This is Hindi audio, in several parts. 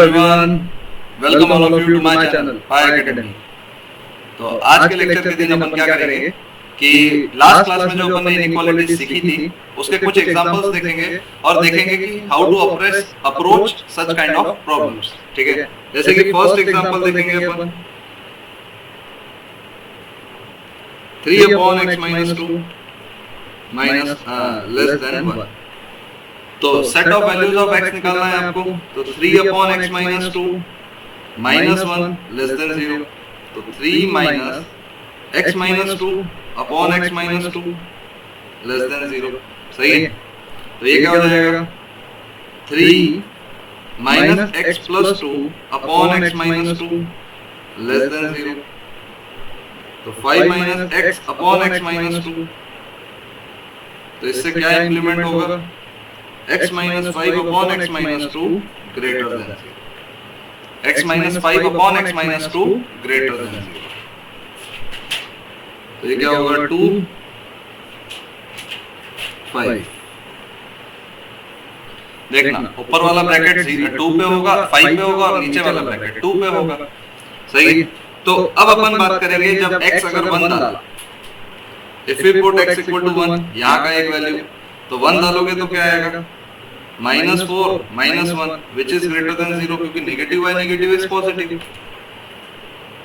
everyone, welcome all of you to my channel Pi Academy। तो आज के लेक्चर के दिन अपन क्या करेंगे कि लास्ट क्लास में जो अपन ने इनइक्वालिटी सीखी थी उसके कुछ एग्जांपल्स देखेंगे और देखेंगे कि how to approach such kind of problems. ठीक है, जैसे कि फर्स्ट एग्जांपल देखेंगे अपन 3/x-2 लेस देन 1। तो set of values of x निकालना है आपको। तो 3/x-2 -1 लेस देन 0। तो 3 - x-2 upon x-2 less than 0। सही है। तो ये क्या हो जाएगा 3 - x+2 upon x-2 less than 0। तो 5 - x अपॉन x-2। तो इससे क्या इंप्लीमेंट होगा x-5 upon x-2 greater than 0। x-5 upon x-2 greater than 0। तो ये क्या होगा 2 5। देखना ऊपर वाला ब्रैकेट 2 पे होगा, 5 पे होगा और नीचे वाला ब्रैकेट 2 पे होगा। सही। तो अब अपन बात करेंगे जब x अगर 1 डाला, if we put x equal to 1, यहाँ का एक वैल्यू तो 1 डालोगे तो क्या आएगा -4 - 1 which is greater than 0, क्योंकि negative y negative is positive.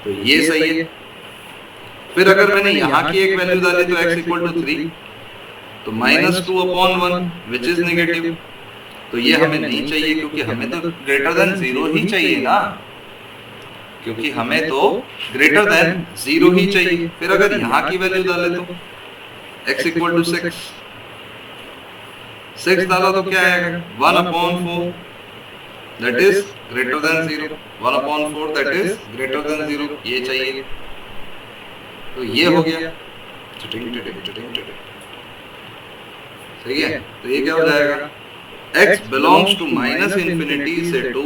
तो ये सही है। फिर अगर मैंने यहाँ की एक वैल्यू डाली तो x equal to 3, तो -2 upon 1 which is नेगेटिव। तो ये हमें नहीं चाहिए क्योंकि हमें तो ग्रेटर देन 0 ही चाहिए ना, क्योंकि हमें तो ग्रेटर देन 0 ही चाहिए। फिर अगर यहाँ की वैल्यू डाले तो x equal to 6 डाला तो क्या आएगा 1/4 that is greater than 0। 1/4 that is greater than 0 ये चाहिए। तो ये हो गया। सही है। तो ये क्या हो जाएगा x belongs to -infinity से to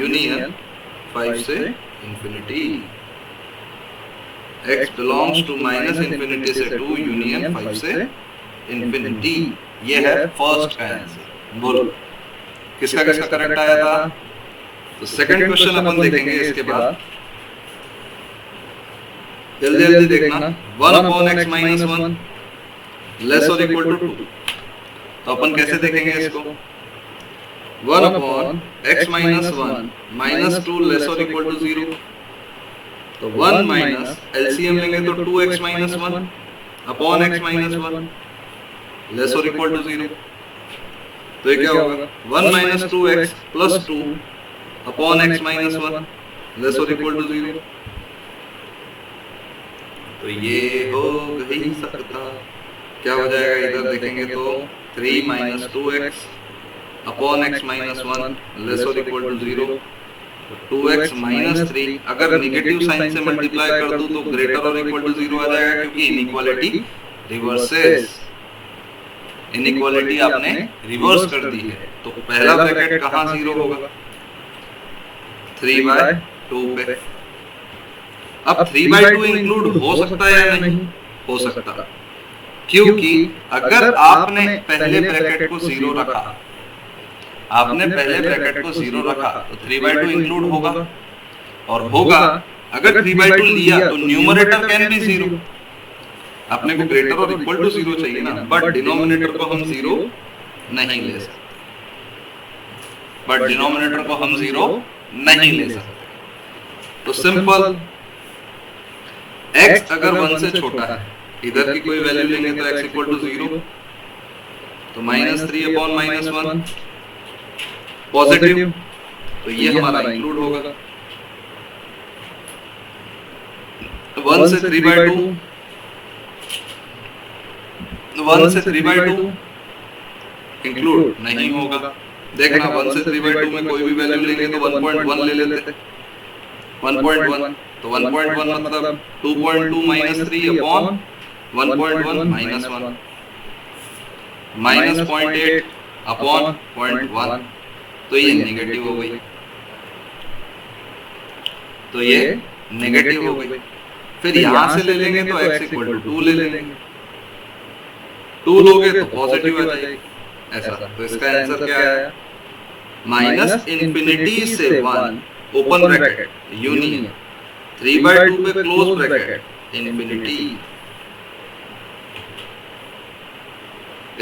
union 5 से infinity। x belongs to -infinity से to union 5 से infinity। ये है फर्स्ट का आंसर। बोलो किसका किसका करेक्ट आया था। तो सेकंड क्वेश्चन अपन देखेंगे इसके बाद। जल्दी जल्दी देखना। 1/x-1 लेस और इक्वल टू 2। तो अपन कैसे देखेंगे इसको 1/x-1 -2 लेस और इक्वल टू 0। तो 1 माइनस एलसीएम लेंगे तो 2x-1 अपॉन x-1 लेस और इक्वल टू 0। तो ये क्या होगा 1 - 2x + 2 अपॉन x-1 लेस और इक्वल टू 0। तो ये हो गई सकता। क्या हो जाएगा इधर देखेंगे तो 3 - 2x अपॉन x-1 लेस और इक्वल टू 0। तो 2x - 3 अगर नेगेटिव साइन से मल्टीप्लाई कर दूं तो ग्रेटर और इक्वल टू 0 आ जाएगा, क्योंकि इनइक्वालिटी रिवर्सेस। इनइक्वालिटी आपने रिवर्स कर दी है। तो पहला ब्रैकेट कहां 0 होगा 3/2 पे। अब 3/2 इंक्लूड हो सकता है या नहीं हो सकता, क्योंकि अगर आपने पहले ब्रैकेट को 0 रखा, आपने पहले ब्रैकेट को 0 रखा तो 3/2 इंक्लूड होगा। और होगा अगर 3/2 लिया तो न्यूमरेटर कैन बी 0। अपने को ग्रेटर और इक्वल टू 0 चाहिए ना, बट डिनोमिनेटर को हम 0 नहीं ले सकते। तो सिंपल x अगर 1 से छोटा है, इधर की कोई वैल्यू लेंगे तो x इक्वल टू 0। तो -3/-1 पॉजिटिव। तो ये हमारा इंक्लूड होगा। 1 से 3/2 इंक्लूड नहीं होगा। देखना 1 से 3/2 में कोई भी वैल्यू लेंगे तो 1.1 ले लेते। 1.1 तो 1.1 मतलब 2.2 - 3/1.1 -1 -0.8/0.1। तो ये नेगेटिव हो गई। फिर यहां से ले लेंगे तो x इक्वल टू 2 ले लेंगे। 2 लोगे तो पॉजिटिव आ जाएगी ऐसा। तो इसका आंसर क्या आया माइनस इन्फिनिटी से 1 ओपन ब्रैकेट यूनियन 3/2 पे क्लोज ब्रैकेट इन्फिनिटी।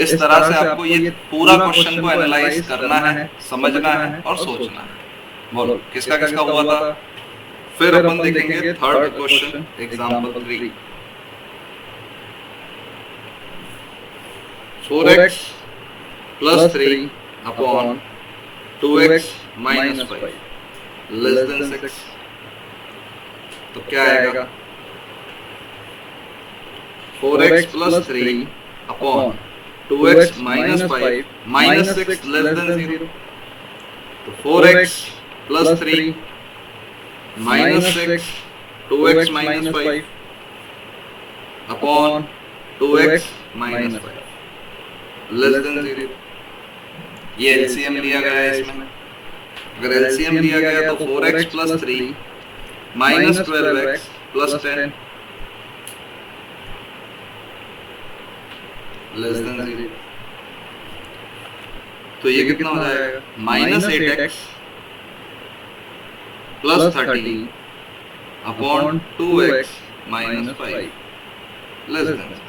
इस तरह से आपको ये पूरा क्वेश्चन को एनालाइज करना है, समझना है और सोचना है। बोलो किसका किसका हुआ था? फिर अपन देखेंगे third question example 3। 4x plus 3 upon 2x minus 5 less than 6। तो क्या आएगा? 4x plus 3 upon 2x minus 5 minus 6 less than 0। तो 4x plus 3 minus 6 2x minus 5 upon 2x minus 5 less than 0। ये एलसीएम लिया गया है इसमें। अगर एलसीएम लिया गया तो 4x plus 3 minus 12x plus 10 less than 0। तो ये कितना हो जाएगा? minus 8x plus 30 upon 2x minus 5 less than 0।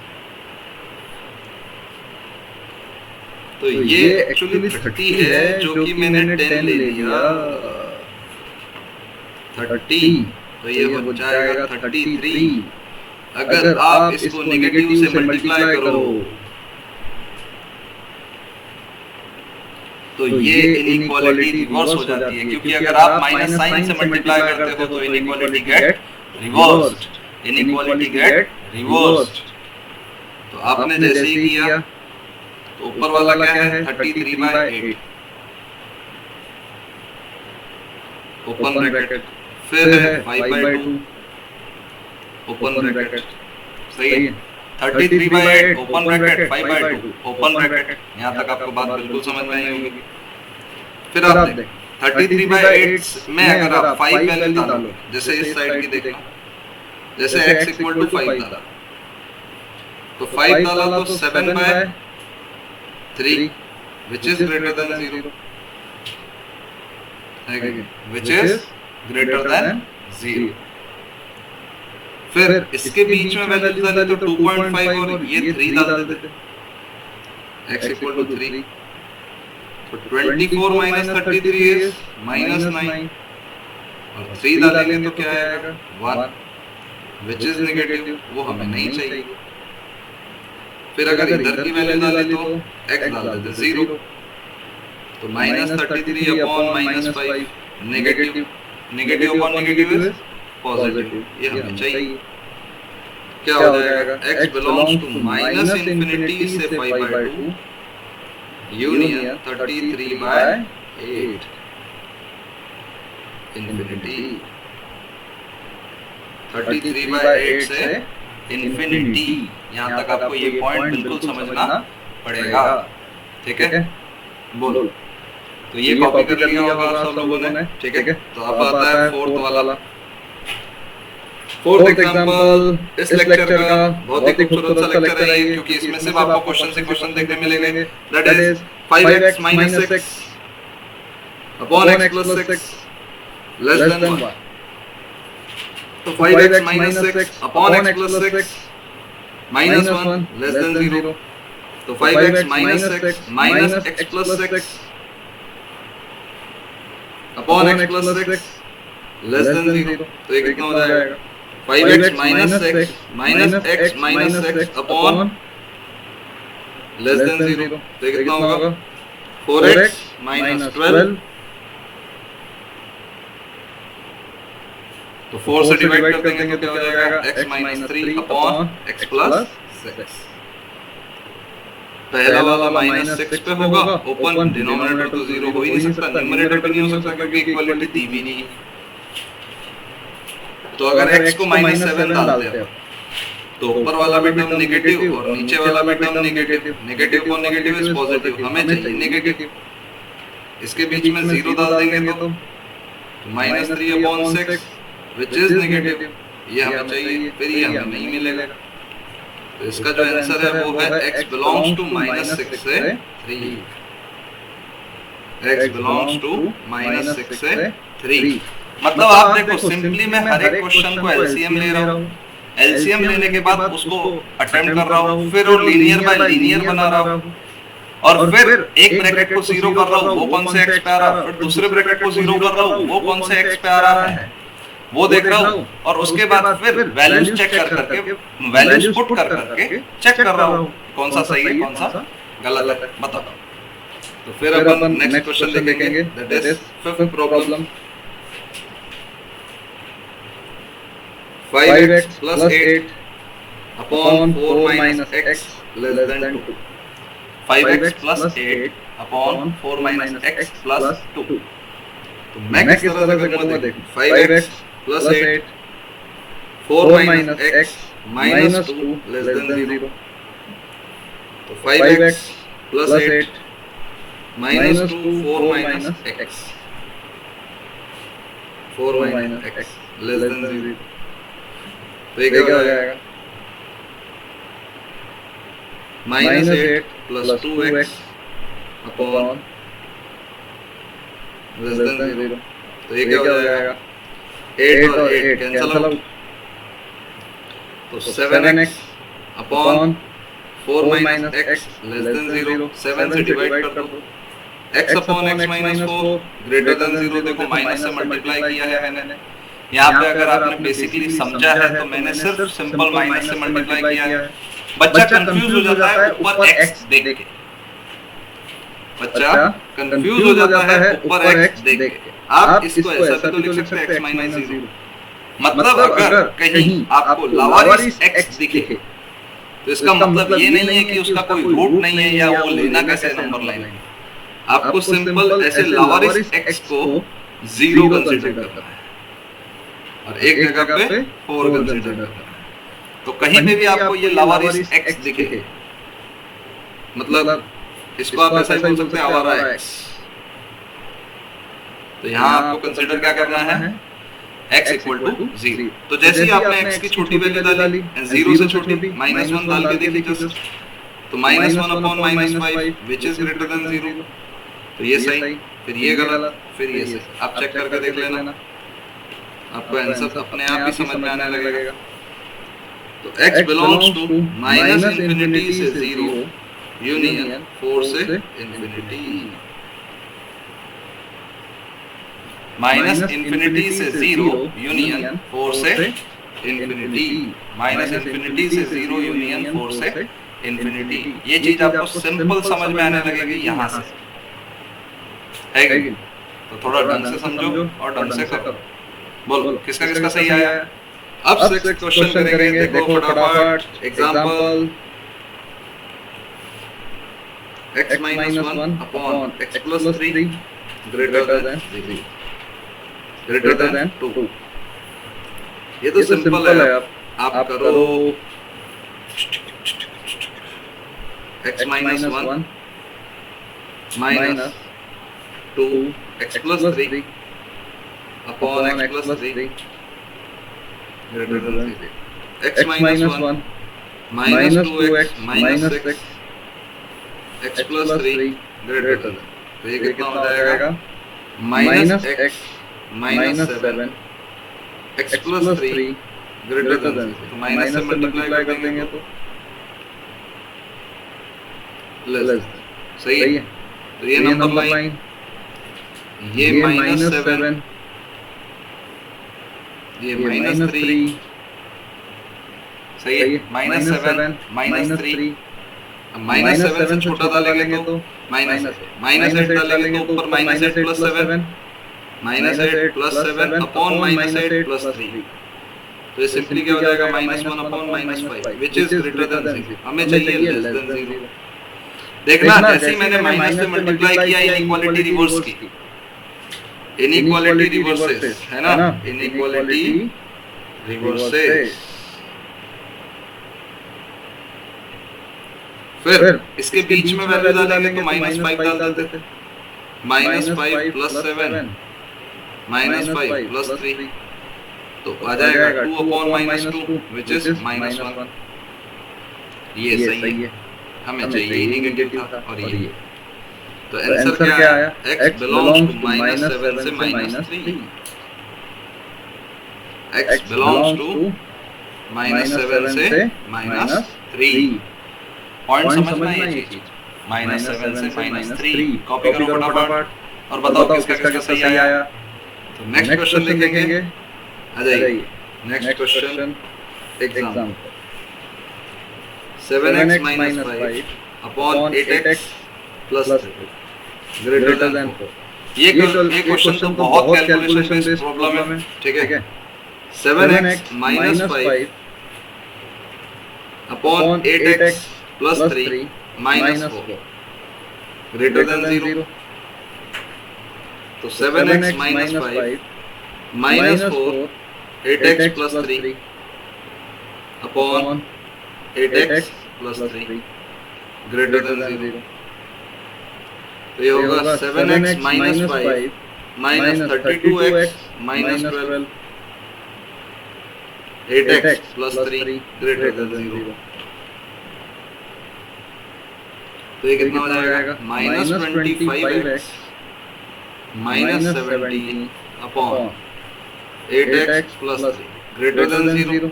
तो ये एक्चुअली 30 है जो कि मैंने 10 ले लिया 30, तो ये हो जाएगा 33। अगर आप इसको नेगेटिव से मल्टीप्लाई करो तो ये इनइक्वालिटी रिवर्स हो जाती है, क्योंकि अगर आप माइनस साइन से मल्टीप्लाई करते हो तो inequality get reversed, inequality get reversed. तो आपने जैसे ही किया तो ऊपर वाला क्या है 33/8 ओपन ब्रैकेट, फिर है 5/2 ओपन ब्रैकेट, सही है 33/8 ओपन ब्रैकेट 5/2 ओपन ब्रैकेट। यहाँ तक आपको बात बिल्कुल समझ में आई होगी। फिर आप देख 33/8 में अगर आप 5 वैल्यू डालो, जैसे इस साइड की देखना, जैसे x इक्वल टू 5 डाला तो 5 डाला तो 7/3 which is greater than 0, which is greater than 0। फिर इसके बीच में वैल्यू डाले तो 2.5 और ये 3 डाल देते x इक्वल टू 3, तो 24 minus 33 is -9 और 3 डालेंगे तो क्या आएगा 1 which is negative, वो हमें नहीं चाहिए। फिर अगर इधर की वैल्यू डाले तो x डाल देते 0, तो -33 upon -5 negative, negative upon negative is positive, ये हमें चाहिए। क्या हो जाएगा x belongs to minus infinity से 5/2 यूनियन 33/8 इंफिनिटी, 33/8 से इंफिनिटी। यहाँ तक आपको ये पॉइंट बिल्कुल समझना पड़ेगा, ठीक है? बोलो, तो ये कॉपी कर लिया होगा आप सब लोगों ने, ठीक है? तो अब आता है फोर्थ वाला। फोर्थ एग्जांपल इस लेक्चर का बहुत ही खूबसूरत सा लेक्चर है, क्योंकि इसमें सिर्फ आपको क्वेश्चन से क्वेश्चन देखने मिलेंगे। That is 5x minus 6 upon x plus 6 less than 1। तो 5x minus 6 upon x plus 6 minus 1 less than 0। तो 5x minus 6 minus x plus 6 upon x plus 6 less than 0। तो ये कितना हो जाएगा 5x minus 6 minus x minus 6 upon less than 0। तो ये कितना होगा 4x minus 12। तो 4 से डिवाइड कर देंगे तो क्या हो जाएगा x minus 3 upon x plus 6। पहला वाला -6 पे होगा, ओपन डिनोमिनेटर तो 0 हो ही नहीं सकता, न्यूमरेटर भी नहीं हो सकता क्योंकि इक्वालिटी दी भी नहीं है। तो अगर x को -7 डालते हैं तो ऊपर वाला भी टर्म नेगेटिव और नीचे वाला भी टर्म नेगेटिव, नेगेटिव को नेगेटिव इज पॉजिटिव, हमें चाहिए नेगेटिव। इसके बीच में 0 डाल देंगे तो -3/6 which is नेगेटिव, ये हमें चाहिए, फिर ये हमें नहीं मिलेगा। तो इसका जो आंसर है वो है x belongs to -6 से 3। x belongs to -6 से 3। मतलब आप देखो सिंपली मैं हर एक क्वेश्चन को एलसीएम ले रहा हूँ, एलसीएम लेने के बाद उसको अटेम्प्ट कर रहा हूँ, फिर और लीनियर बाय लीनियर बना रहा हूँ, और फिर एक ब्रैकेट को 0 कर रहा हूँ, वो कौन से एक्स पे आ रहा है, फिर दूसरे ब्रैकेट को 0 कर रहा हूँ, वो कौन से एक्स पे आ रहा है वो देख रहा हूँ, और उसके बाद फिर वैल्यूज चेक कर करके वैल्यूज पुट कर करके चेक कर रहा हूँ कौन सा सही है कौन सा गलत है, बताओ। तो फिर अपन नेक्स्ट क्वेश्चन देखेंगे, that is fifth problem. 5x plus 8 upon 4 minus x less than 2। 5x plus 8 upon 4 minus x plus 2। तो मैं किस तरह से करूँगा देखो, 5x plus 8 4 minus x minus 2 less than 0। तो 5x plus 8 minus 2 4 minus x 4 minus x less than 0। तो ये क्या हो जाएगा, -8 plus 2x upon less than 0। तो ये क्या हो जाएगा, 8 और 8 कैंसल आउट, तो 7x upon 4 minus x less than 0, 7 से डिवाइड कर दो, x upon x minus 4 greater than 0। देखो माइनस से मल्टीप्लाई किया है मैंने, यहाँ पे अगर आपने बेसिकली समझा है तो मैंने सिर्फ सिंपल माइनस से मल्टीप्लाई किया है। बच्चा कंफ्यूज हो जाता है ऊपर x देख के, बच्चा कंफ्यूज हो जाता है ऊपर x देख के। आप इसको ऐसा भी तो लिख सकते हैं x minus 0। मतलब अगर कहीं आपको लावारिस x दिखे तो इसका मतलब ये नहीं है कि उसका कोई रूट नहीं है या वो लेना कैसे नंबर लाइन है। आपको सिंपल ऐसे लावारिस x को 0 कंसीडर करना है और एक जगह पे 4 कंसीडर करना है। तो कहीं पे भी आपको ये लावारिस x दिखे, मतलब इसको आप ऐसा ही बोल सकते हैं आवारा x। तो यहाँ आपको कंसीडर क्या करना है, x इक्वल टू 0। तो जैसे ही आपने x की छोटी वैल्यू डाली, 0 से छोटी -1 डाल के देखिए जस्ट, तो -1 upon -5 which is greater than 0। तो ये सही, फिर ये गलत, फिर ये सही। आप चेक करके देख लेना, आपको आंसर अपने आप ही समझ में आने लगेगा। तो x बिलोंग्स टू -∞ से 0 यूनियन 4 से इंफिनिटी, -∞ से 0 यूनियन 4 से इंफिनिटी, -∞ से 0 यूनियन 4 से इंफिनिटी। ये चीज आपको सिंपल समझ में आने लगेगी यहाँ से, है कि? तो थोड़ा ढंग से समझो और ढंग से करो। बोलो किसका किसका सही आया। अब नेक्स्ट क्वेश्चन करेंगे, देखो फटाफट। Example x minus 1 upon x plus 3 greater than 3 greater than 2। ये तो सिंपल है, आप करो x minus 1 minus 2 x plus 3 upon x plus 3 greater than 3। x minus 1 minus 2x minus 6 x plus 3 greater than। तो ये कितना हो जाएगा, minus x minus 7 x plus 3 greater than। तो माइनस से मल्टीप्लाई कर देंगे तो लेस, सही है। तो ये नंबर लाइन, ये -7, ये -3, सही है। -7 -3, -7 से छोटा डालेंगे तो -8 डालेंगे तो ऊपर -8 plus 7 -8 plus 7 upon -8 plus 3। तो ये सिंपली क्या हो जाएगा, -1 upon -5 which is greater than 0। हमें चाहिए लेस देन 0। देखना जैसे ही मैंने माइनस से मल्टीप्लाई किया, इनइक्वालिटी रिवर्स की, इनइक्वालिटी रिवर्सेस है ना, इनइक्वालिटी रिवर्सेस। फिर इसके बीच में वैल्यू डालेंगे तो -5 डाल देते थे, -5 plus 7 -5 plus 3 तो आ जाएगा 2 upon -2 which is -1। ये सही है, हमें चाहिए ही नेगेटिव था। और ये तो आंसर क्या आया? x बिलोंग्स टू -7 से -3। x बिलोंग्स टू -7 से -3। पॉइंट समझना है ये चीज। -7 से -3 कॉपी करो फटाफट और बताओ किसका किसका सही आया। तो नेक्स्ट क्वेश्चन लिखेंगे। आ जाइए next question example 7x - 5 upon 8x plus 3 greater than 4। ये क्वेश्चन तो बहुत कैलकुलेशन बेस्ड प्रॉब्लम है, ठीक है। 7x - 5 upon 8x plus 3 -4 greater than 0। तो 7x - 5 -4 8x plus 3 upon 8x plus 3 greater than 0। तो ये होगा 7x - 5 -32x - 12 8x plus 3 greater than 0। तो ये कितना हो जाएगा? -25x -17 upon 8x plus 3 greater than 0।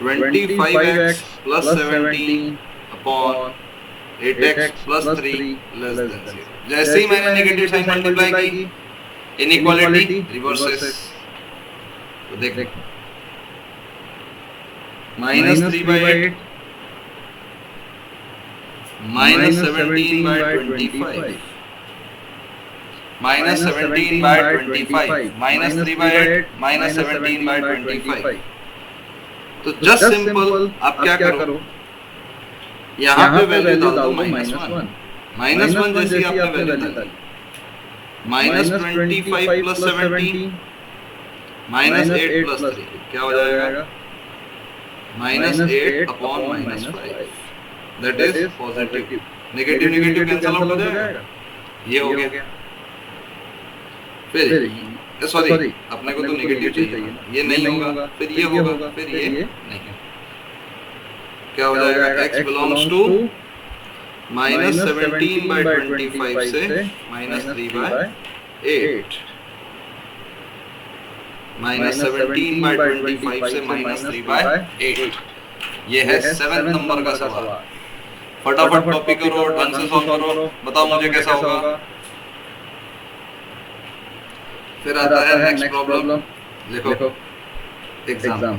25x plus 17 upon 8x plus 3 less than 0। जैसे ही मैंने नेगेटिव साइन मल्टीप्लाई की, इनइक्वालिटी रिवर्सेस। तो देख -3/8 -17/25 -17/25 -3/8 -17/25। तो जस्ट सिंपल आप क्या करो, यहाँ पे वैल्यू डाल दो -1। -1 जैसी आपने वैल्यू डाली, -25 प्लस 17 -8 प्लस 3 क्या हो जाएगा? -8 upon -5 that is positive. Negative negative cancel out हो जाएगा, ये हो गया। फिर सॉरी अपने को तो नेगेटिव चाहिए, ये नहीं होगा, फिर ये होगा, फिर ये नहीं। क्या हो जाएगा? x बिलोंग्स टू -17/25 से -3/8 -17/25 से -3/8। ये है 7 नंबर का सवाल। फटाफट कॉपी करो, ढंग से सॉल्व करो, बताओ मुझे कैसा होगा। फिर आता है नेक्स्ट प्रॉब्लम, लिखो example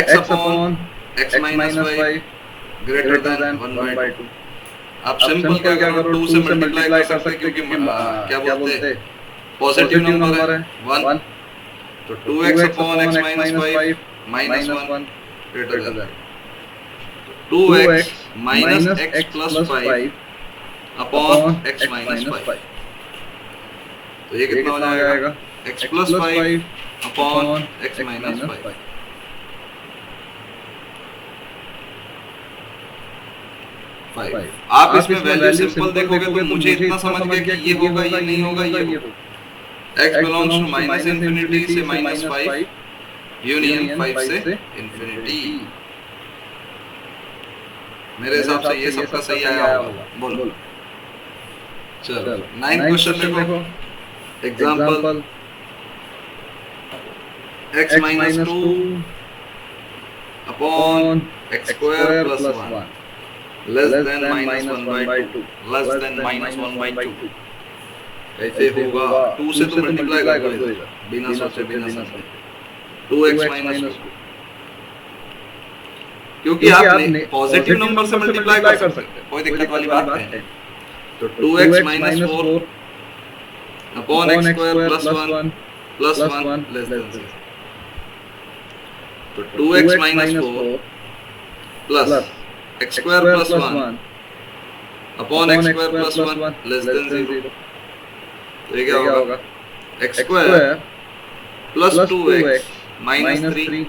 x upon x - 5 greater than 1/2। आप सिंपल क्या करो, 2 से मल्टीप्लाई कर सकते हैं क्योंकि क्या बोलते हैं पॉजिटिव नंबर है 1। तो 2x upon x - 5 -1 greater than 2x - x plus 5 upon x - 5। तो ये कितना हो जाएगा? x plus 5 upon x - 5। आप इसमें वैल्यू सिंपल देखोगे तो मुझे इतना समझ गया कि ये होगा, ये नहीं होगा, ये होगा। x बिलोंग्स टू -∞ से -5 यूनियन 5 से इंफिनिटी। मेरे हिसाब से ये सबका सही आया होगा, बोलो। चलो 9th क्वेश्चन देखो example x - 2 upon x square plus 1 less then -1/2 less than -1/2। कैसे होगा? 2 से तो मल्टीप्लाई कर दो इधर, बिना सोचे 2x - 2 क्योंकि आपने पॉजिटिव नंबर से मल्टीप्लाई कर सकते हैं, कोई दिक्कत वाली बात नहीं। तो 2x - 4 upon x square plus 1 less than 0। तो 2x - 4 plus x square plus 1 upon x square plus 1 less than 0। तो ये क्या होगा? x square plus 2x minus 3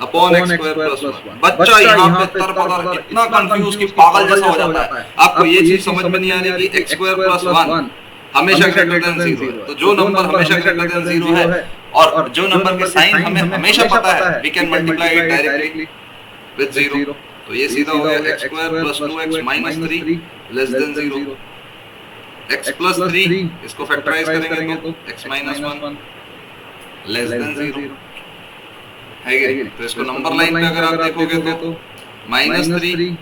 upon x square plus 1। बच्चा यहाँ पे तरपतर इतना कंफ्यूज कि पागल जैसा हो जाता है। आपको ये चीज समझ में नहीं आ रही कि x स्क्वायर प्लस 1 हमेशा ग्रेटर देन 0 है। तो जो नंबर हमेशा ग्रेटर देन 0 है और जो नंबर के साइन हमें हमेशा पता है, we can multiply it directly with 0। तो ये सीधा हो गया x square plus 2x minus 3 less than 0। x plus 3 इसको फैक्टराइज करेंगे तो x माइनस 1 लेस देन 0 है क्या? तो इसको नंबर लाइन पे अगर आप देखोगे तो माइनस 3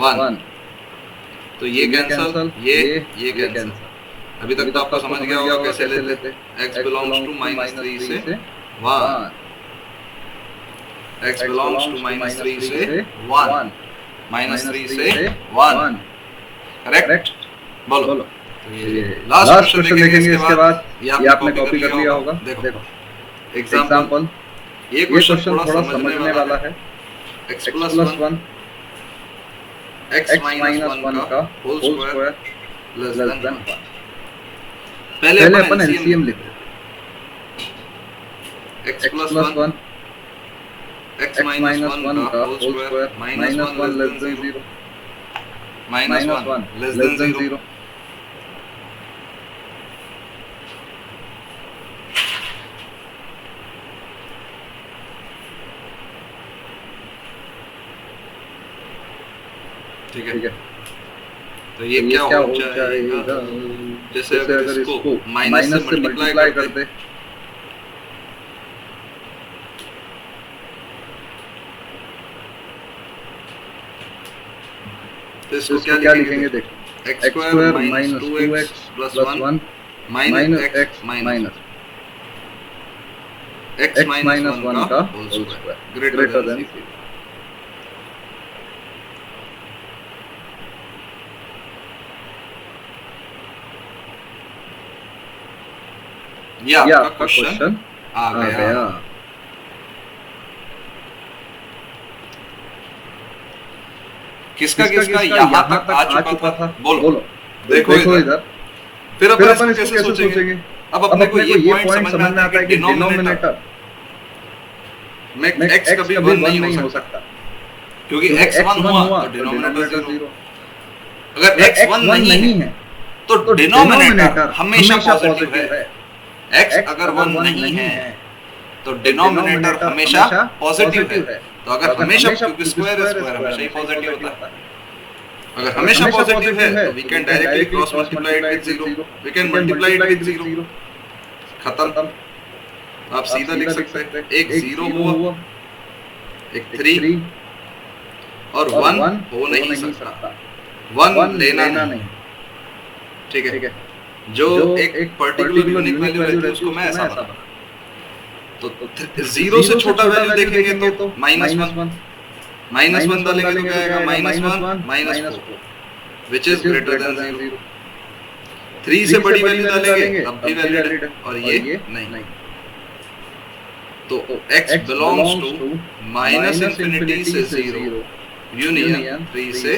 1, तो ये कैंसल, ये कैंसल। अभी तक तो आपको समझ गया होगा कैसे ले लेते। x बिलोंग्स टू माइनस 3 से 1, x बिलोंग्स टू माइनस 3 से 1, माइनस 3 से 1, करेक्ट? बोलो। तो ये लास्ट क्वेश्चन देखेंगे इसके बाद। ये आपने कॉपी कर लिया होगा। देखो एग्जांपल, ये क्वेश्चन थोड़ा समझने वाला है। x प्लस 1 x माइनस 1 का होल स्क्वायर लेस देन 1। पहले अपन एलसीएम लिखते हैं। x प्लस 1 x माइनस 1 का whole square minus 1 less than 0, minus 1 less than 0। ठीक है, तो ये क्या हो जाएगा? जैसे अगर इसको माइनस से मल्टीप्लाई कर दे तो इसको क्या लिखेंगे? देखो x square minus 2x plus 1 minus x minus x minus 1 का होल स्क्वायर ग्रेटर देन 0। ये आपका क्वेश्चन आ गया। किसका यहाँ तक आ चुका था? बोलो। देखो इधर। फिर अपन इसको कैसे सोचेंगे? अब अपने को ये पॉइंट समझ में आता है कि डिनोमिनेटर में x कभी 1 नहीं हो सकता, क्योंकि x 1 हुआ तो डिनोमिनेटर 0। अगर x 1 नहीं है तो डिनोमिनेटर हमेशा पॉजिटिव है। x अगर 1 नहीं है तो डिनोमिनेटर हमेशा पॉजिटिव है। तो अगर हमेशा, क्योंकि स्क्वायर हमेशा ही पॉजिटिव होता है, अगर हमेशा पॉजिटिव है तो we can directly cross multiply it with 0, we can multiply it with 0, खत्म। आप सीधा लिख सकते हैं एक 0 हुआ, एक 3 और 1 हो नहीं सकता, 1 लेना नहीं। ठीक है, जो एक पर्टिकुलर यूनिक वैल्यू रहती है उसको मैं ऐसा बना, तो 0 से छोटा वैल्यू देखेंगे तो -1 डालेंगे तो क्या आएगा? -1 -4 व्हिच इज ग्रेटर देन 0। 3 से बड़ी वैल्यू डालेंगे तब भी वैलिड है और ये नहीं। तो x बिलोंग्स टू -∞ से 0 यूनियन 3 से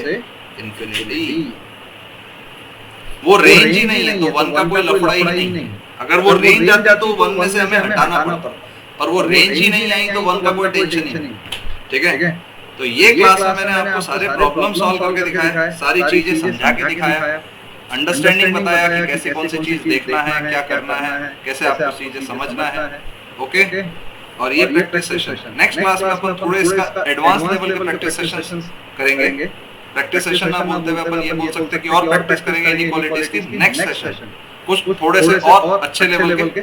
इंफिनिटी। वो रेंज ही नहीं है तो 1 का कोई लफड़ा ही नहीं। अगर वो रेंज आती तो 1 में से हमें हटाना पड़ता, और वो रेंज ही नहीं आई तो 1 का कोई टेंशन नहीं। ठीक है, तो ये क्लास में मैंने आपको सारे प्रॉब्लम सॉल्व करके दिखाया, सारी चीजें समझा के दिखाया, अंडरस्टैंडिंग बताया कि कैसे कौन सी चीज देखना है, क्या करना है, कैसे आपको चीजें समझना है। ओके, और ये प्रैक्टिस सेशन नेक्स्ट क्लास में अपन थोड़े इसका एडवांस लेवल के प्रैक्टिस सेशंस करेंगे। प्रैक्टिस सेशन ना बोलते हुए अपन ये बोल सकते हैं कि और प्रैक्टिस करेंगे इनइक्वालिटीज की नेक्स्ट सेशन, कुछ थोड़े से और अच्छे लेवल के